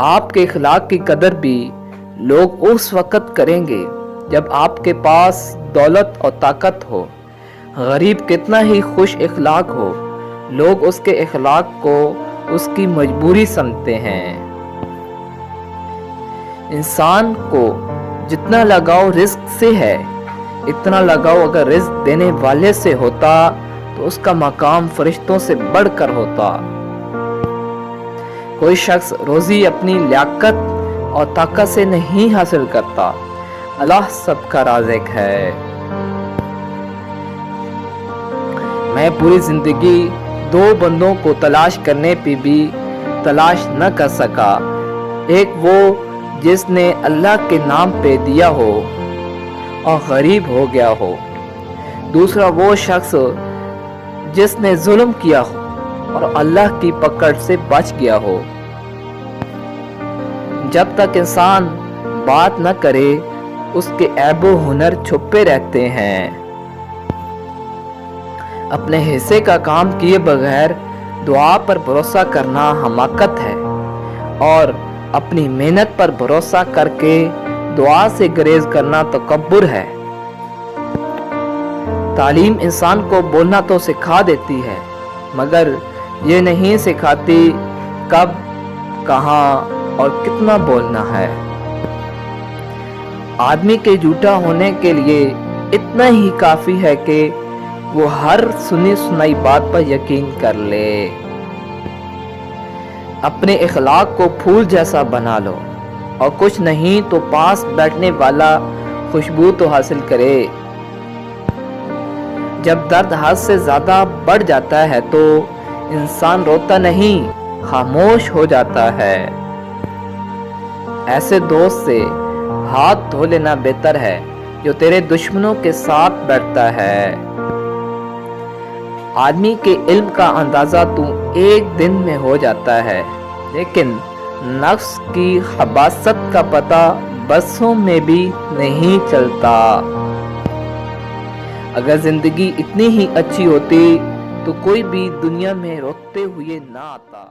آپ کے اخلاق کی قدر بھی لوگ اس وقت کریں گے جب آپ کے پاس دولت اور طاقت ہو۔ غریب کتنا ہی خوش اخلاق ہو، لوگ اس کے اخلاق کو اس کی مجبوری سمجھتے ہیں۔ انسان کو جتنا لگاؤ رزق سے ہے، اتنا لگاؤ اگر رزق دینے والے سے ہوتا تو اس کا مقام فرشتوں سے بڑھ کر ہوتا۔ کوئی شخص روزی اپنی لیاقت اور طاقت سے نہیں حاصل کرتا، اللہ سب کا رازق ہے۔ میں پوری زندگی دو بندوں کو تلاش کرنے پہ بھی تلاش نہ کر سکا، ایک وہ جس نے اللہ کے نام پہ دیا ہو اور غریب ہو گیا ہو، دوسرا وہ شخص جس نے ظلم کیا ہو اور اللہ کی پکڑ سے بچ گیا ہو۔ جب تک انسان بات نہ کرے اس کے عیب و ہنر چھپے رہتے ہیں۔ اپنے حصے کا کام کیے بغیر دعا پر بھروسہ کرنا حماقت ہے، اور اپنی محنت پر بھروسہ کر کے دعا سے گریز کرنا تکبر ہے۔ تعلیم انسان کو بولنا تو سکھا دیتی ہے، مگر یہ نہیں سکھاتی کب، کہاں اور کتنا بولنا ہے۔ آدمی کے جھوٹا ہونے کے لیے اتنا ہی کافی ہے کہ وہ ہر سنی سنائی بات پر یقین کر لے۔ اپنے اخلاق کو پھول جیسا بنا لو، اور کچھ نہیں تو پاس بیٹھنے والا خوشبو تو حاصل کرے۔ جب درد حد سے زیادہ بڑھ جاتا ہے تو انسان روتا نہیں، خاموش ہو جاتا ہے۔ ایسے دوست سے ہاتھ دھو لینا بہتر ہے جو تیرے دشمنوں کے ساتھ بیٹھتا ہے۔ آدمی کے علم کا اندازہ تو ایک دن میں ہو جاتا ہے، لیکن نفس کی خباثت کا پتہ برسوں میں بھی نہیں چلتا۔ اگر زندگی اتنی ہی اچھی ہوتی تو کوئی بھی دنیا میں روتے ہوئے نہ آتا۔